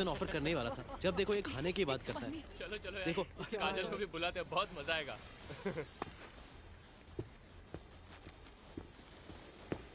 दिन ऑफर करने ही वाला था, जब देखो ये खाने की बात करता है। चलो चलो यार, देखो इसके काजल को भी बुलाते हैं, बहुत मजा आएगा।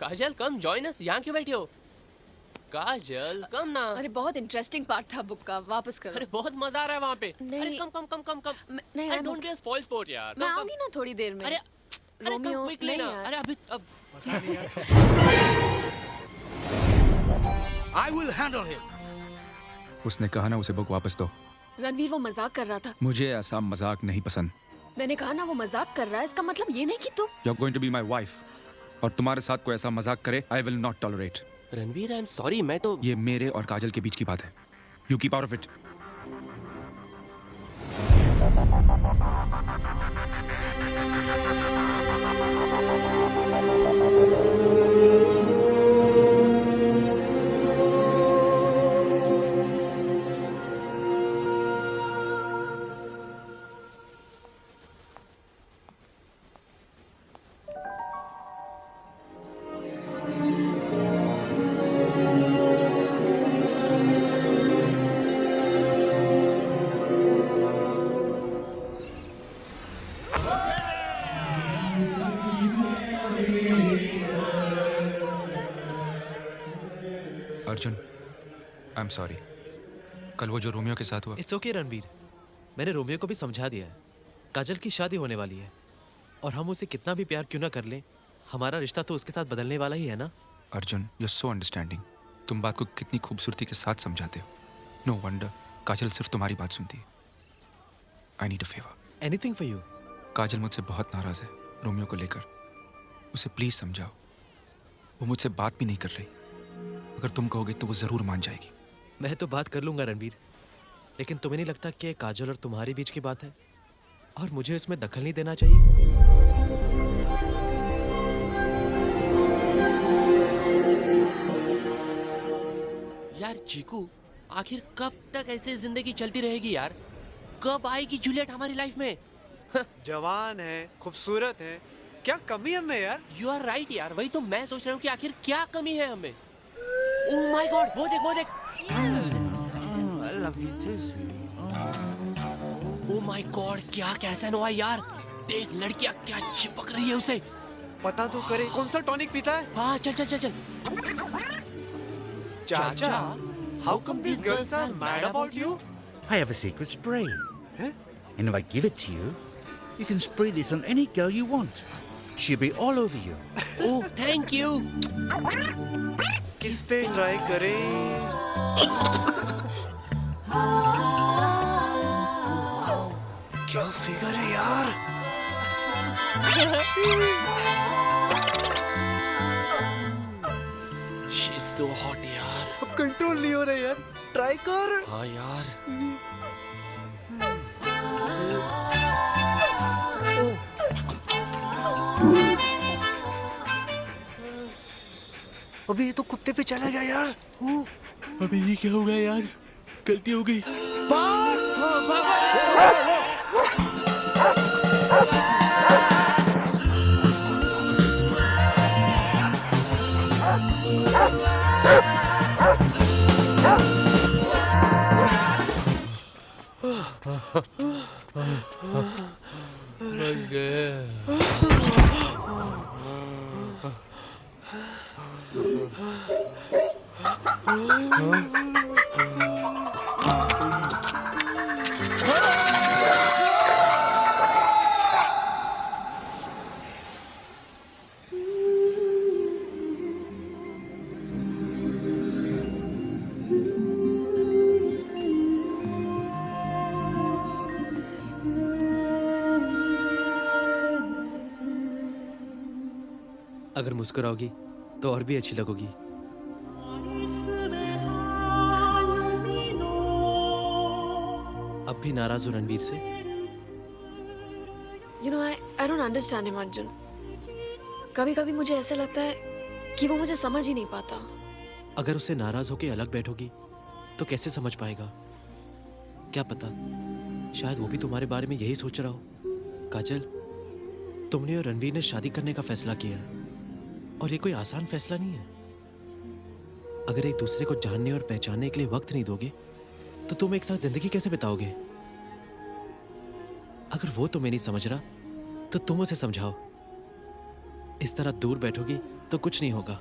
काजल कम जॉइन अस। यहाँ क्यों बैठी हो? काजल कम ना। अरे बहुत इंटरेस्टिंग पार्ट था बुक का, वापस करो। अरे बहुत मजा आ रहा है वहाँ पे। नहीं। अरे कम कम कम कम कम। नहीं अरे I'm don't be a spoil sport यार। मैं कम, कम। आऊंगी ना थोड़ी देर में। अरे रोमियो कम क्विकली नहीं ना। यार। अरे अभी अब I will handle him. उसने कहा ना उसे बुक वापस दो। रणवीर वो मजाक कर रहा था। मुझे ऐसा मजाक नहीं पसंद। मैंने कहा ना वो मजाक कर रहा है, इसका मतलब ये नहीं कि तुम। You're going to be my wife. और तुम्हारे साथ कोई ऐसा मजाक करे, I will not tolerate. Ranveer I am sorry, मैं तो ये मेरे और काजल के बीच की बात है। You keep out of it. Arjun, I'm sorry. कल वो जो रोमियो के साथ हुआ। इट्स ओके रणवीर, मैंने रोमियो को भी समझा दिया है। काजल की शादी होने वाली है और हम उसे कितना भी प्यार क्यों ना कर लें, हमारा रिश्ता तो उसके साथ बदलने वाला ही है ना। Arjun, you're so understanding. तुम बात को कितनी खूबसूरती के साथ समझाते हो। No wonder काजल सिर्फ तुम्हारी बात सुनती है। I need a favor. Anything for you. Kajal मुझसे बहुत नाराज है रोमियो को लेकर। उसे प्लीज समझाओ। वो मुझसे बात भी नहीं कर रही। अगर तुम कहोगे तो वो जरूर मान जाएगी। मैं तो बात कर लूंगा रणवीर, लेकिन तुम्हें नहीं लगता कि काजल और तुम्हारे बीच की बात है और मुझे इसमें दखल नहीं देना चाहिए? यार चीकू, आखिर कब तक ऐसे जिंदगी चलती रहेगी यार? कब आएगी जूलियट हमारी लाइफ में? जवान है, खूबसूरत है, क्या कमी है हमें यार? यू आर राइट यार, वही तो मैं सोच रहा हूँ कि आखिर क्या कमी है हमें। ओह माय गॉड, वो देख वो देख। ओह माय गॉड, क्या कैसा हुआ यार? देख लड़कियां क्या चिपक रही है उसे। पता तो करे कौन सा टॉनिक पीता है? हाँ चल चल चल चल। चाचा, how come these girls are mad about you? I have a secret spray. Huh? And if I give it to you, you can spray this on any girl you want. She'll be all over you. Oh thank you. किस पे try करें? क्या figure है यार? She is so hot यार। अब control नहीं हो रहा यार, ट्राई कर। हाँ यार। अभी ये तो कुत्ते पे चला गया यार। अबे ये क्या हो गया यार? गलती हो गई। बच गए। अगर मुस्कुराओगी तो और भी अच्छी लगोगी। अब भी नाराज हो रणवीर से? You know, I don't understand him, Arjun. कभी-कभी मुझे ऐसा लगता है कि वो मुझे समझ ही नहीं पाता। अगर उससे नाराज होके अलग बैठोगी तो कैसे समझ पाएगा? क्या पता, शायद वो भी तुम्हारे बारे में यही सोच रहा हो। काजल, तुमने और रणवीर ने शादी करने का फैसला किया है और ये कोई आसान फैसला नहीं है। अगर एक दूसरे को जानने और पहचानने के लिए वक्त नहीं दोगे तो तुम एक साथ जिंदगी कैसे बिताओगे? अगर वो तुम्हें नहीं समझ रहा तो तुम उसे समझाओ। इस तरह दूर बैठोगी तो कुछ नहीं होगा।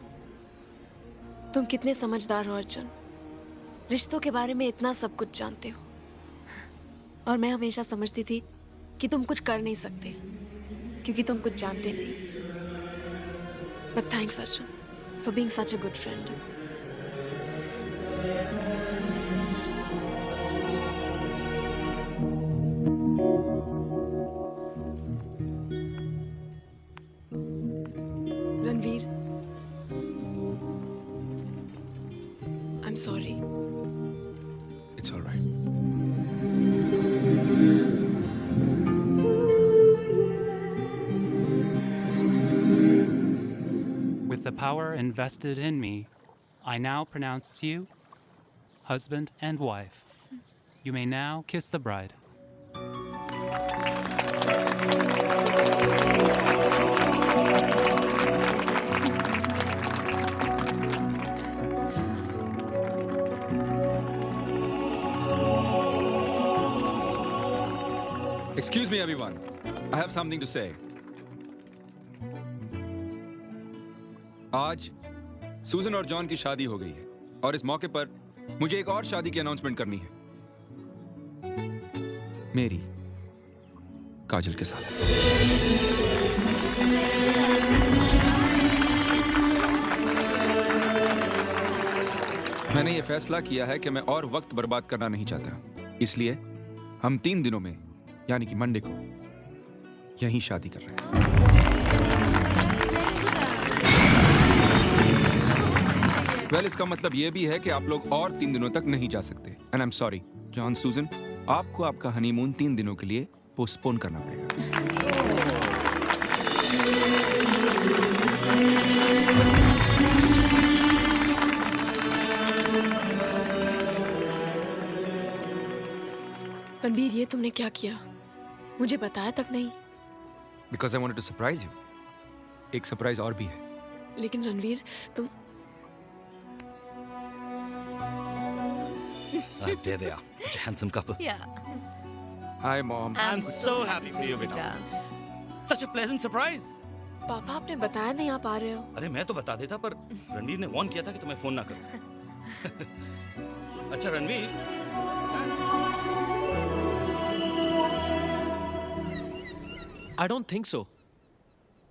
तुम कितने समझदार हो अर्जुन, रिश्तों के बारे में इतना सब कुछ जानते हो। और मैं हमेशा समझती थी कि तुम कुछ कर नहीं सकते क्योंकि तुम कुछ जानते नहीं। But thanks Arjun for being such a good friend. Ranveer, I am sorry. It's alright. With the power invested in me, I now pronounce you husband and wife. You may now kiss the bride. Excuse me, everyone. I have something to say. आज सूजन और John की शादी हो गई है और इस मौके पर मुझे एक और शादी की अनाउंसमेंट करनी है, मेरी काजल के साथ। मैंने ये फैसला किया है कि मैं और वक्त बर्बाद करना नहीं चाहता, इसलिए हम 3 दिनों में यानी कि मंडे को यहीं शादी कर रहे हैं। वेल, इसका मतलब ये भी है कि आप लोग और 3 दिनों तक नहीं जा सकते। And I am sorry John, सूजन, आपको आपका हनीमून 3 दिनों के लिए पोस्टपोन करना पड़ेगा। रणबीर, ये तुमने क्या किया? मुझे बताया तक नहीं। Because I wanted to surprise you. एक सरप्राइज और भी है। लेकिन रणवीर, तुम There they are, such a handsome couple. Hi mom. I'm so happy for you, beta. Such a pleasant surprise. पापा, आपने बताया नहीं आप आ रहे हो। अरे मैं तो बता देता, पर रणवीर ने वार्न किया था कि तुम्हें फोन ना करो। अच्छा Ranveer, I don't think so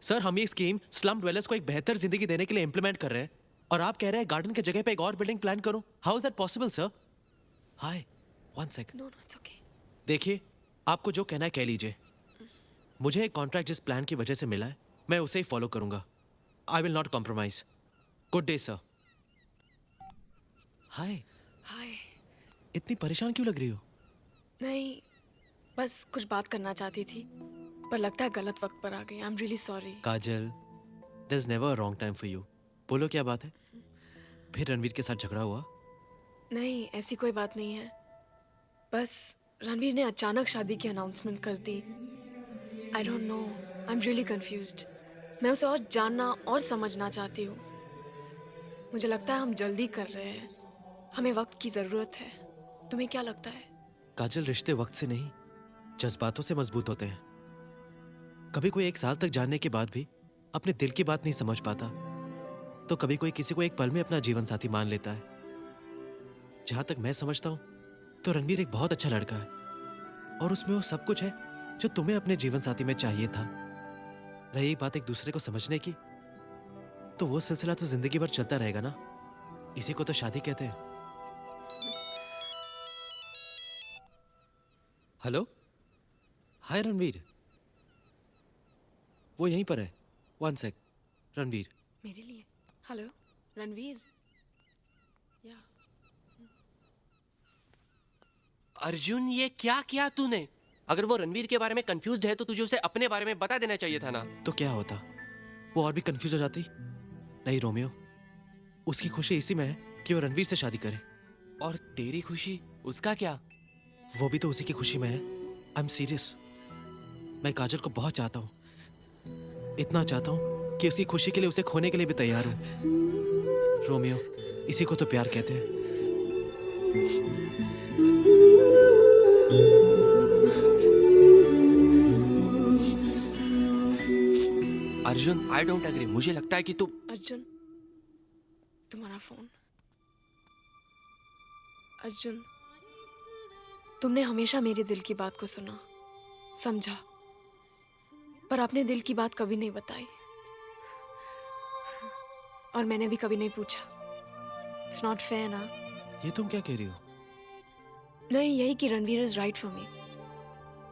sir. हम ये स्कीम स्लम ड्वेलर्स को एक बेहतर जिंदगी देने के लिए इंप्लीमेंट कर रहे हैं और आप कह रहे हैं गार्डन की जगह पे एक और बिल्डिंग प्लान करो। How is that possible sir? Hi, 1 second. No no, it's okay. देखिए, आपको जो कहना है कह लीजिए। मुझे एक कॉन्ट्रैक्ट जिस प्लान की वजह से मिला है मैं उसे ही फॉलो करूंगा। I will not compromise. Good day sir. Hi, hi. इतनी परेशान क्यों लग रही हो? नहीं, बस कुछ बात करना चाहती थी, पर लगता है गलत वक्त पर आ गई। I am really sorry. Kajal, there is never a wrong time for you. बोलो क्या बात है? फिर रणवीर के साथ झगड़ा हुआ? नहीं, ऐसी कोई बात नहीं है। बस रणवीर ने अचानक शादी की अनाउंसमेंट कर दी। I don't know, I am really confused. मैं उसे और जानना और समझना चाहती हूँ। मुझे लगता है हम जल्दी कर रहे हैं, हमें वक्त की ज़रूरत है। तुम्हें क्या लगता है? काजल, रिश्ते वक्त से नहीं जज्बातों से मजबूत होते हैं। कभी कोई 1 साल तक जानने के बाद भी अपने दिल की बात नहीं समझ पाता, तो कभी कोई किसी को एक पल में अपना जीवन साथी मान लेता है। जहां तक मैं समझता हूं तो रणवीर एक बहुत अच्छा लड़का है और उसमें वो सब कुछ है जो तुम्हें अपने जीवन साथी में चाहिए था। रही बात एक दूसरे को समझने की, तो वो सिलसिला तो जिंदगी भर चलता रहेगा ना। इसी को तो शादी कहते हैं। हेलो, हाय रणवीर। वो यहीं पर है। 1 सेक। रणवीर। मेरे लिए? हेलो रणवीर। या अर्जुन, ये क्या किया तूने? अगर वो रणवीर के बारे में कंफ्यूज्ड है तो तुझे उसे अपने बारे में बता देना चाहिए था ना। तो क्या होता, वो और भी कंफ्यूज हो जाती? नहीं रोमियो, उसकी खुशी इसी में है कि वो रणवीर से शादी करे। और तेरी खुशी, उसका क्या? वो भी तो उसी की खुशी में है। I am serious. मैं काजल को बहुत चाहता हूँ, इतना चाहता हूँ कि उसकी खुशी के लिए उसे खोने के लिए भी तैयार हूँ। रोमियो, इसी को तो प्यार कहते हैं। अर्जुन आई डोंट एग्री, मुझे लगता है कि तू अर्जुन, तुम्हारा फोन। अर्जुन, तुमने हमेशा मेरे दिल की बात को सुना, समझा, पर अपने दिल की बात कभी नहीं बताई, और मैंने भी कभी नहीं पूछा। इट्स नॉट फेयर ना। ये तुम क्या कह रही हो? नहीं, यही कि Ranveer is right for me.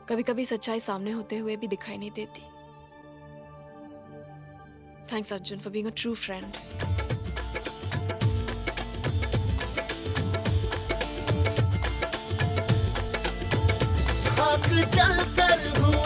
कभी कभी सच्चाई सामने होते हुए भी दिखाई नहीं देती। Thanks Arjun for being a true friend. खाक जल